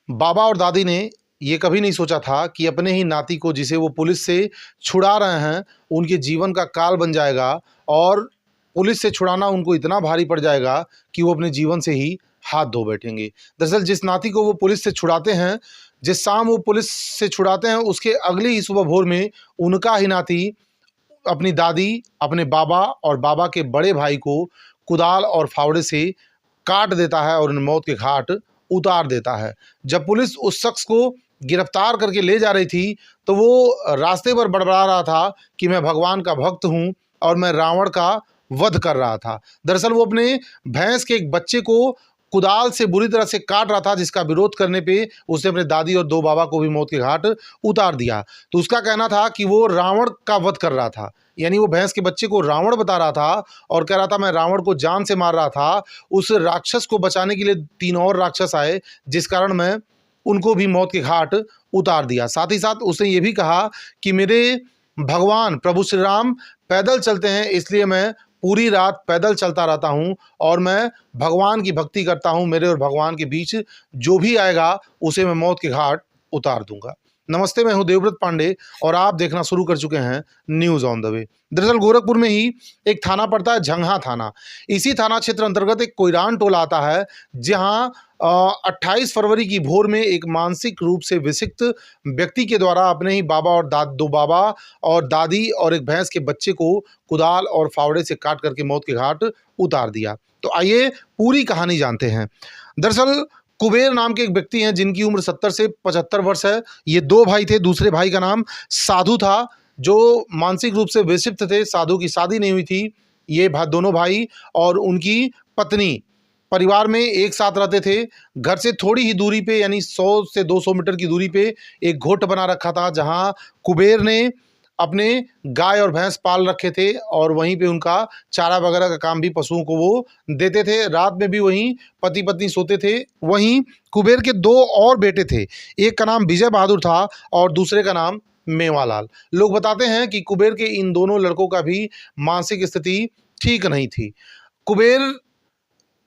बाबा और दादी ने ये कभी नहीं सोचा था कि अपने ही नाती को, जिसे वो पुलिस से छुड़ा रहे हैं, उनके जीवन का काल बन जाएगा और पुलिस से छुड़ाना उनको इतना भारी पड़ जाएगा कि वो अपने जीवन से ही हाथ धो बैठेंगे। दरअसल जिस नाती को वो पुलिस से छुड़ाते हैं, जिस शाम वो पुलिस से छुड़ाते हैं, उसके अगली ही सुबह भोर में उनका ही नाती अपनी दादी, अपने बाबा और बाबा के बड़े भाई को कुदाल और फावड़े से काट देता है और उन्हें मौत के घाट उतार देता है। जब पुलिस उस शख्स को गिरफ्तार करके ले जा रही थी, तो वो रास्ते पर बड़बड़ा रहा था कि मैं भगवान का भक्त हूँ और मैं रावण का वध कर रहा था। दरअसल वो अपने भैंस के एक बच्चे को कुदाल से बुरी तरह से काट रहा था, जिसका विरोध करने पे उसने अपने दादी और दो बाबा को भी मौत के घाट उतार दिया। तो उसका कहना था कि वो रावण का वध कर रहा था, यानी वो भैंस के बच्चे को रावण बता रहा था और कह रहा था मैं रावण को जान से मार रहा था। उस राक्षस को बचाने के लिए 3 और राक्षस आए, जिस कारण मैं उनको भी मौत के घाट उतार दिया। साथ ही साथ उसने ये भी कहा कि मेरे भगवान प्रभु श्री राम पैदल चलते हैं, इसलिए मैं पूरी रात पैदल चलता रहता हूँ और मैं भगवान की भक्ति करता हूँ। मेरे और भगवान के बीच जो भी आएगा उसे मैं मौत के घाट उतार दूंगा। नमस्ते, मैं हूं देवव्रत पांडे और आप देखना शुरू कर चुके हैं न्यूज़ ऑन द वे। दरअसल गोरखपुर में ही एक थाना पड़ता है, झंगहा थाना। इसी थाना क्षेत्र अंतर्गत एक कोयरान टोला आता है, जहां 28 फरवरी की भोर में एक मानसिक रूप से विक्षिप्त व्यक्ति के द्वारा अपने ही बाबा और दो बाबा और दादी और एक भैंस के बच्चे को कुदाल और फावड़े से काट करके मौत के घाट उतार दिया। तो आइए पूरी कहानी जानते हैं। दरअसल कुबेर नाम के एक व्यक्ति हैं, जिनकी उम्र 70 से 75 वर्ष है। ये 2 भाई थे। दूसरे भाई का नाम साधु था, जो मानसिक रूप से विक्षिप्त थे। साधु की शादी नहीं हुई थी। ये दोनों भाई और उनकी पत्नी परिवार में एक साथ रहते थे। घर से थोड़ी ही दूरी पे, यानी 100 से 200 मीटर की दूरी पे एक घोट बना रखा था, जहां कुबेर ने अपने गाय और भैंस पाल रखे थे और वहीं पे उनका चारा वगैरह का काम भी पशुओं को वो देते थे। रात में भी वहीं पति पत्नी सोते थे। वहीं कुबेर के 2 और बेटे थे। एक का नाम विजय बहादुर था और दूसरे का नाम मेवालाल। लोग बताते हैं कि कुबेर के इन दोनों लड़कों का भी मानसिक स्थिति ठीक नहीं थी। कुबेर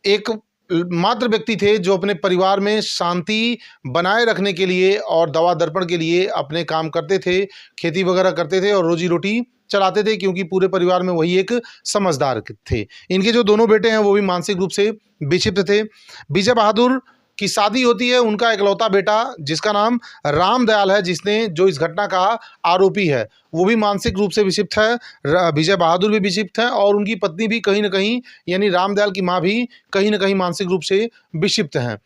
एक मात्र व्यक्ति थे जो अपने परिवार में शांति बनाए रखने के लिए और दवा दर्पण के लिए अपने काम करते थे, खेती वगैरह करते थे और रोजी रोटी चलाते थे, क्योंकि पूरे परिवार में वही एक समझदार थे। इनके जो दोनों बेटे हैं वो भी मानसिक रूप से विक्षिप्त थे। विजय बहादुर की शादी होती है, उनका इकलौता बेटा जिसका नाम रामदयाल है, जिसने जो इस घटना का आरोपी है, वो भी मानसिक रूप से विक्षिप्त है। विजय बहादुर भी विक्षिप्त हैं और उनकी पत्नी भी कहीं ना कहीं, यानी रामदयाल की माँ भी कहीं ना कहीं मानसिक रूप से विक्षिप्त हैं।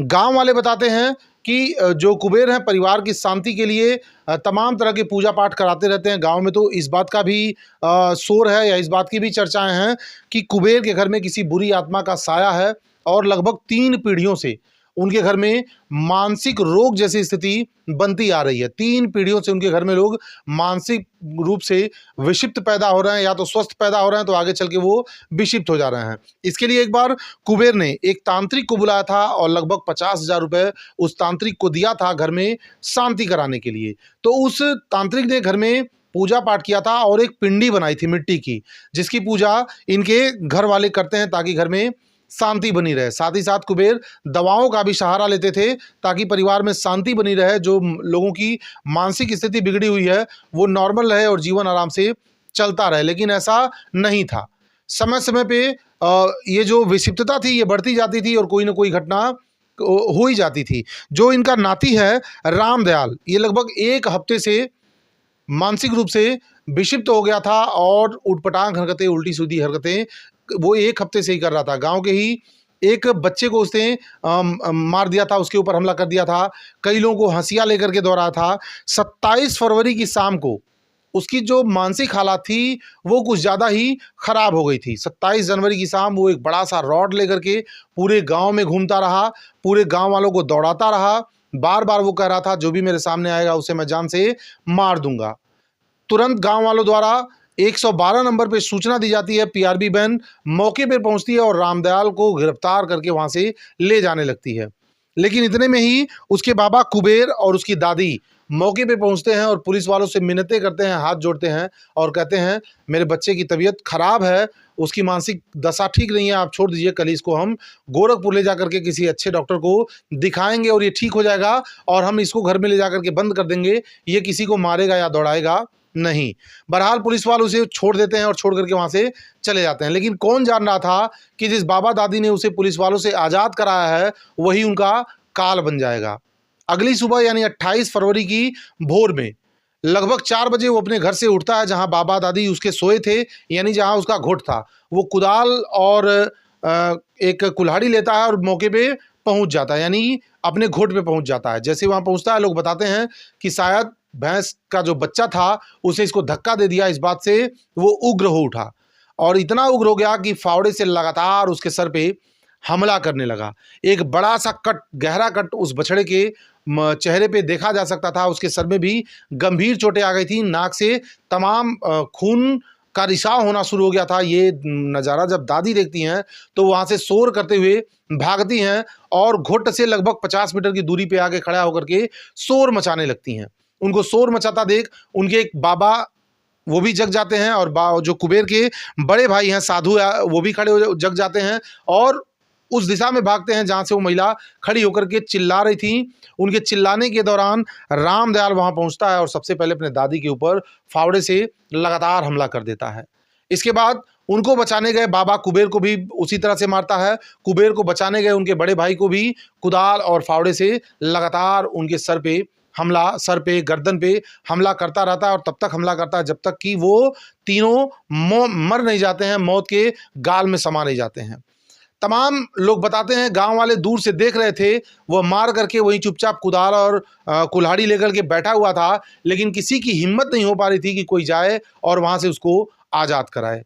गांव वाले बताते हैं कि जो कुबेर हैं परिवार की शांति के लिए तमाम तरह के पूजा पाठ कराते रहते हैं। गांव में तो इस बात का भी शोर है या इस बात की भी चर्चाएं हैं कि कुबेर के घर में किसी बुरी आत्मा का साया है और लगभग 3 पीढ़ियों से उनके घर में मानसिक रोग जैसी स्थिति बनती आ रही है। 3 पीढ़ियों से उनके घर में लोग मानसिक रूप से विक्षिप्त पैदा हो रहे हैं, या तो स्वस्थ पैदा हो रहे हैं तो आगे चल के वो विक्षिप्त हो जा रहे हैं। इसके लिए एक बार कुबेर ने एक तांत्रिक को बुलाया था और लगभग 50,000 रुपए उस तांत्रिक को दिया था घर में शांति कराने के लिए। तो उस तांत्रिक ने घर में पूजा पाठ किया था और एक पिंडी बनाई थी मिट्टी की, जिसकी पूजा इनके घर वाले करते हैं ताकि घर में शांति बनी रहे। साथ ही साथ कुबेर दवाओं का भी सहारा लेते थे ताकि परिवार में शांति बनी रहे, जो लोगों की मानसिक स्थिति बिगड़ी हुई है वो नॉर्मल रहे और जीवन आराम से चलता रहे। लेकिन ऐसा नहीं था। समय समय पे ये जो विक्षिप्तता थी ये बढ़ती जाती थी और कोई ना कोई घटना हो ही जाती थी। जो इनका नाती है रामदयाल, ये लगभग 1 हफ्ते से मानसिक रूप से विक्षिप्त हो गया था और उटपटांग हरकतें, उल्टी सीधी हरकतें वो 1 हफ्ते से ही कर रहा था। गांव के ही एक बच्चे को उसने मार दिया था, उसके ऊपर हमला कर दिया था। कई लोगों को हंसिया लेकर के दौड़ाया था। 27 फरवरी की शाम को उसकी जो मानसिक हालत थी वो कुछ ज़्यादा ही खराब हो गई थी। 27 जनवरी की शाम वो एक बड़ा सा रॉड लेकर के पूरे गांव में घूमता रहा, पूरे गांव वालों को दौड़ाता रहा। बार बार वो कह रहा था जो भी मेरे सामने आएगा उसे मैं जान से मार दूंगा। तुरंत गांव वालों द्वारा 112 नंबर पे सूचना दी जाती है। पीआरबी वैन मौके पर पहुंचती है और रामदयाल को गिरफ्तार करके वहां से ले जाने लगती है। लेकिन इतने में ही उसके बाबा कुबेर और उसकी दादी मौके पे पहुंचते हैं और पुलिस वालों से मिन्नतें करते हैं, हाथ जोड़ते हैं और कहते हैं मेरे बच्चे की तबीयत खराब है, उसकी मानसिक दशा ठीक नहीं है, आप छोड़ दीजिए, कल इसको हम गोरखपुर ले जाकर के किसी अच्छे डॉक्टर को दिखाएंगे और ये ठीक हो जाएगा और हम इसको घर में ले जाकर के बंद कर देंगे, ये किसी को मारेगा या दौड़ाएगा नहीं। बहरहाल पुलिस वाले उसे छोड़ देते हैं और छोड़ करके वहां से चले जाते हैं। लेकिन कौन जान रहा था कि जिस बाबा दादी ने उसे पुलिस वालों से आज़ाद कराया है वही उनका काल बन जाएगा। अगली सुबह यानी 28 फरवरी की भोर में लगभग 4 बजे वो अपने घर से उठता है जहां बाबा दादी उसके सोए थे, यानी जहां उसका घुट था। वो कुदाल और एक कुल्हाड़ी लेता है और मौके पे पहुंच जाता है, यानी अपने घुट पे पहुंच जाता है। जैसे वहां पहुंचता है लोग बताते हैं कि शायद भैंस का जो बच्चा था उसे इसको धक्का दे दिया, इस बात से वो उग्र हो उठा और इतना उग्र हो गया कि फावड़े से लगातार उसके सर पे हमला करने लगा। एक बड़ा सा कट, गहरा कट उस बछड़े के चेहरे पे देखा जा सकता था। उसके सर में भी गंभीर चोटें आ गई थी, नाक से तमाम खून का रिसाव होना शुरू हो गया था। ये नज़ारा जब दादी देखती हैं तो वहाँ से शोर करते हुए भागती हैं और घुट से लगभग 50 मीटर की दूरी पे आके खड़ा होकर के शोर मचाने लगती हैं। उनको शोर मचाता देख उनके एक बाबा वो भी जग जाते हैं और जो कुबेर के बड़े भाई हैं साधु, वो भी खड़े हो जग जाते हैं और उस दिशा में भागते हैं जहां से वो महिला खड़ी होकर के चिल्ला रही थी। उनके चिल्लाने के दौरान रामदयाल वहां पहुंचता है और सबसे पहले अपने दादी के ऊपर फावड़े से लगातार हमला कर देता है। इसके बाद उनको बचाने गए बाबा कुबेर को भी उसी तरह से मारता है। कुबेर को बचाने गए उनके बड़े भाई को भी कुदाल और फावड़े से लगातार उनके सर पे, गर्दन पे हमला करता रहता है और तब तक हमला करता है जब तक कि वो तीनों मर नहीं जाते हैं, मौत के गाल में समा नहीं जाते हैं। तमाम लोग बताते हैं गांव वाले दूर से देख रहे थे, वह मार करके वहीं चुपचाप कुदाल और कुल्हाड़ी लेकर के बैठा हुआ था, लेकिन किसी की हिम्मत नहीं हो पा रही थी कि कोई जाए और वहां से उसको आज़ाद कराए।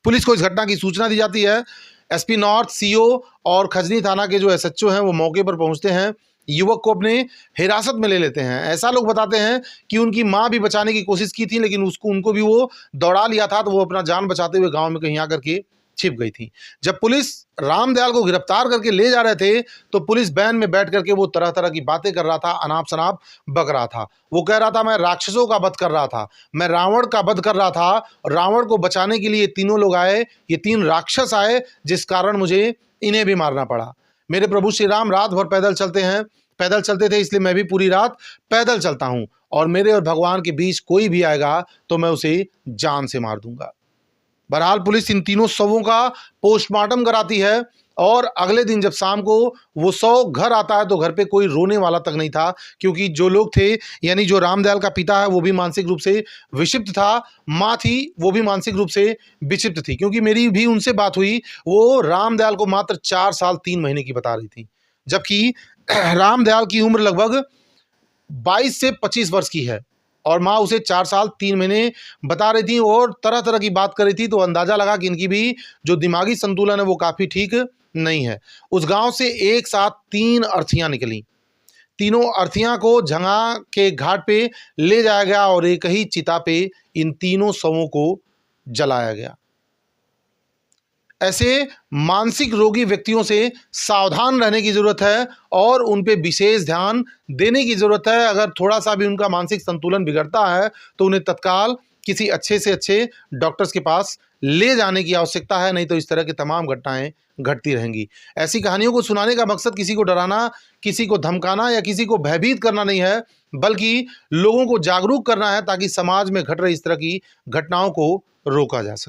पुलिस को इस घटना की सूचना दी जाती है। एसपी नॉर्थ, सीओ और खजनी थाना के जो एसएचओ हैं वो मौके पर पहुंचते हैं, युवक को अपने हिरासत में ले लेते हैं। ऐसा लोग बताते हैं कि उनकी मां भी बचाने की कोशिश की थी, लेकिन उनको भी वो दौड़ा लिया था, तो वो अपना जान बचाते हुए गांव में कहीं आकर के छिप गई थी। जब पुलिस रामदयाल को गिरफ्तार करके ले जा रहे थे तो पुलिस वैन में बैठ करके वो तरह तरह की बातें कर रहा था, अनाप शनाप बक रहा था। वो कह रहा था मैं राक्षसों का वध कर रहा था, मैं रावण का वध कर रहा था, रावण को बचाने के लिए तीनों लोग आए, ये 3 राक्षस आए जिस कारण मुझे इन्हें भी मारना पड़ा। मेरे प्रभु श्री राम रात भर पैदल चलते थे, इसलिए मैं भी पूरी रात पैदल चलता हूँ और मेरे और भगवान के बीच कोई भी आएगा तो मैं उसे जान से मार दूंगा। बहरहाल पुलिस इन तीनों शवों का पोस्टमार्टम कराती है और अगले दिन जब शाम को वो शव घर आता है तो घर पे कोई रोने वाला तक नहीं था, क्योंकि जो लोग थे, यानी जो रामदयाल का पिता है वो भी मानसिक रूप से विक्षिप्त था, माँ थी वो भी मानसिक रूप से विक्षिप्त थी। क्योंकि मेरी भी उनसे बात हुई, वो रामदयाल को मात्र 4 साल 3 महीने की बता रही थी, जबकि रामदयाल की उम्र लगभग 22 से 25 वर्ष की है और माँ उसे 4 साल 3 महीने बता रही थी और तरह तरह की बात कर रही थी। तो अंदाजा लगा कि इनकी भी जो दिमागी संतुलन है वो काफ़ी ठीक नहीं है। उस गांव से एक साथ 3 अर्थियां निकली। तीनों अर्थियां को झंगा के घाट पे ले जाया गया और एक ही चिता पे इन तीनों शवों को जलाया गया। ऐसे मानसिक रोगी व्यक्तियों से सावधान रहने की ज़रूरत है और उन पे विशेष ध्यान देने की ज़रूरत है। अगर थोड़ा सा भी उनका मानसिक संतुलन बिगड़ता है तो उन्हें तत्काल किसी अच्छे से अच्छे डॉक्टर्स के पास ले जाने की आवश्यकता है, नहीं तो इस तरह की तमाम घटनाएं घटती रहेंगी। ऐसी कहानियों को सुनाने का मकसद किसी को डराना, किसी को धमकाना या किसी को भयभीत करना नहीं है, बल्कि लोगों को जागरूक करना है ताकि समाज में घट रही इस तरह की घटनाओं को रोका जा सके।